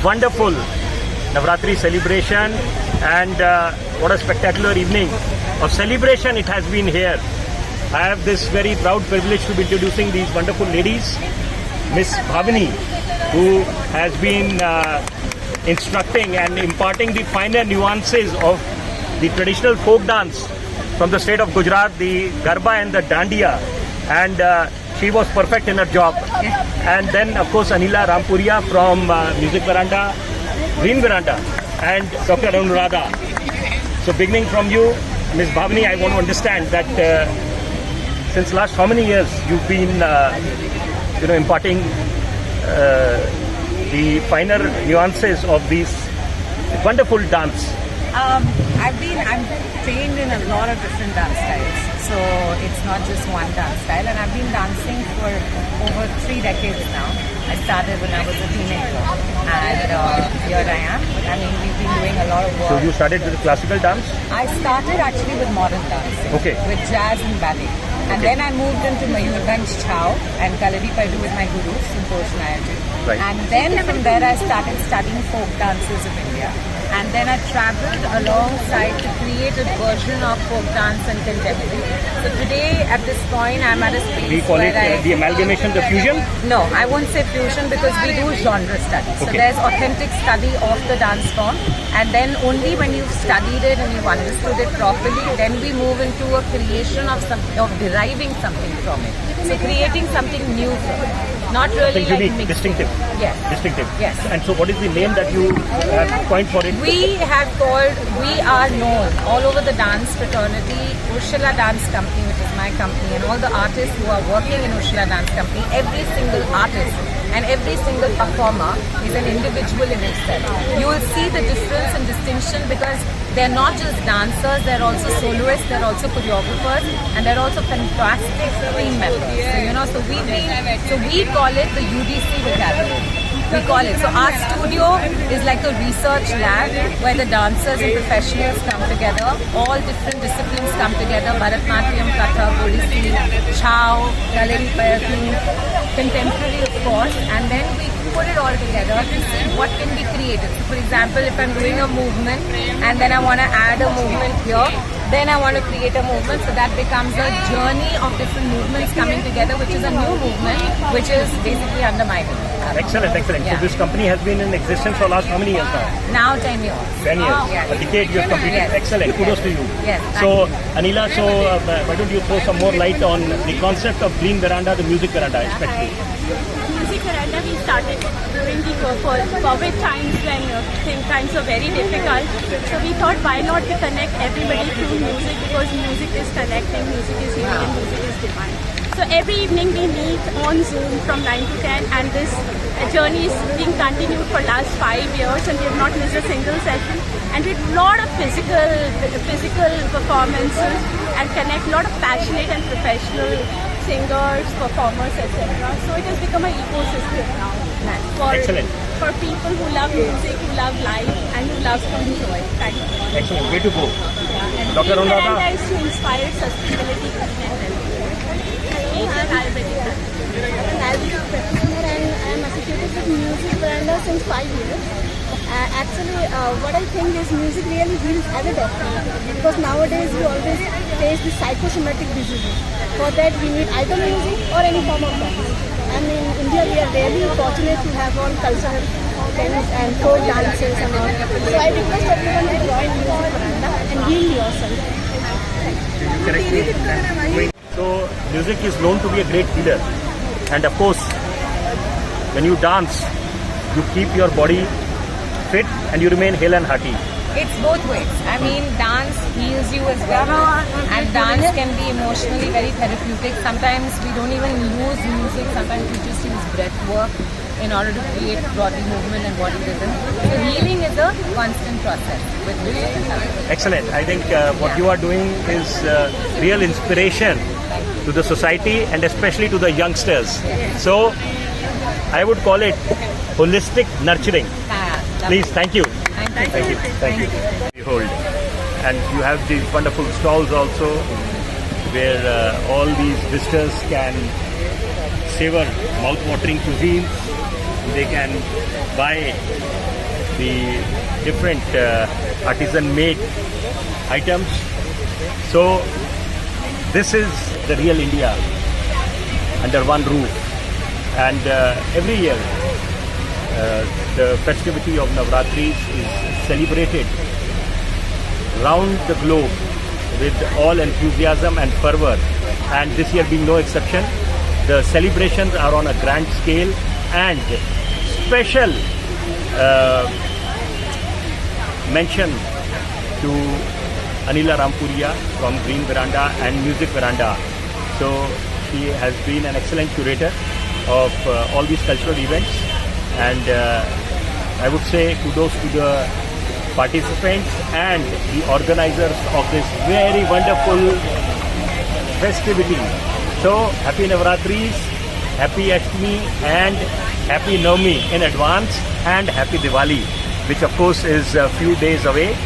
wonderful Navratri celebration, and what a spectacular evening of celebration it has been here. I have this very proud privilege to be introducing these wonderful ladies. Miss Bhavani, who has been instructing and imparting the finer nuances of the traditional folk dance from the state of Gujarat, the Garba and the Dandiya, and she was perfect in her job. And then of course Anila Rampuria from Music Veranda, Green Veranda, and Dr. Anuradha. So beginning from you, Miss Bhavani, I want to understand that since last how many years you've been imparting the finer nuances of these wonderful dance. I'm trained in a lot of different dance styles, so it's not just one dance style, and I've been dancing for over 3 decades now. I started when I was a teenager, and here I am. I mean, we've been doing a lot of work. So you started with classical dance? I started actually with modern dancing, with jazz and ballet. And then I moved into Mayurbhanj Chhau and Kalaripayattu with my guru, Santosh Nair. Right. And then from there I started studying folk dances of India. And then I travelled alongside to create a version of folk dance and contemporary. So today, at this point, I'm at a space we call where it the amalgamation, the fusion? No, I won't say fusion because we do genre study. So there's authentic study of the dance form, and then only when you've studied it and you've understood it properly, then we move into a creation of deriving something from it. So creating something new from it. Not really like unique, mixing. distinctive. Yes. Distinctive. Yes. And so what is the name that you have coined for it? We are known all over the dance fraternity, Urshila Dance Company, which is my company, and all the artists who are working in Urshila Dance Company, every single artist and every single performer is an individual in itself. You will see the difference and distinction because they're not just dancers, they're also soloists, they're also choreographers, and they're also fantastic team members. So we call it the UDC vocabulary. We call it. So our studio is like a research lab where the dancers and professionals come together, all different disciplines come together, Bharatanatyam, Kathak, Odissi, Chhau, Kalaripayattu, contemporary of course, and then we put it all together to see what can be created. So for example, if I'm doing a movement and then I want to add a movement here, then I want to create a movement, so that becomes a journey of different movements coming together, which is a new movement, which is basically under my name. Excellent. Yeah. So this company has been in existence for last how many years now? Now 10 years. 10 years. Yes. A decade you have completed. Yes. Excellent. Kudos to you. Yes. So Anila, why don't you throw some more light on the concept of Green Veranda, the music veranda especially? Music veranda we started during the COVID times when times were very difficult. So we thought why not to connect everybody through music, because music is connecting, music is healing, and music is divine. So every evening we meet on Zoom from 9 to 10, and this journey is being continued for last 5 years, and we have not missed a single session. And with a lot of physical performances, and connect a lot of passionate and professional singers, performers, etc. So it has become an ecosystem now for people who love music, who love life, and who love to enjoy. Thank you. Excellent. Way to go. And Dr. Green Anuradha. Veranda is to inspire sustainability and health. I'm an Alvin practitioner and I am associated with Music Veranda since 5 years. Actually, what I think is music really heals as a doctor, because nowadays we always face the psychosomatic diseases. For that we need either music or any form of dance. And in India we are really fortunate to have all cultural things and folk dances and all. So I request everyone to join Music Veranda and heal yourself. Correct. So music is known to be a great healer, and of course when you dance you keep your body fit and you remain hale and hearty. It's both ways. I mean, dance heals you as well, and dance can be emotionally very therapeutic. Sometimes we don't even use music, sometimes we just use breath work in order to create body movement and body rhythm. So healing is a constant process with music and dance. Excellent. I think what you are doing is real inspiration to the society and especially to the youngsters. So I would call it holistic nurturing. Please, thank you. Thank you. Behold, and you have these wonderful stalls also, where all these visitors can savor mouth-watering cuisines They can buy the different artisan-made items. So this is the real India under one roof. And every year the festivity of Navratris is celebrated round the globe with all enthusiasm and fervor, and this year being no exception. The celebrations are on a grand scale, and special mention to Anila Rampuria from Green Veranda and Music Veranda. So she has been an excellent curator of all these cultural events, and I would say kudos to the participants and the organizers of this very wonderful festivity. So happy Navratris, happy Ashtami and happy Navami in advance, and happy Diwali, which of course is a few days away.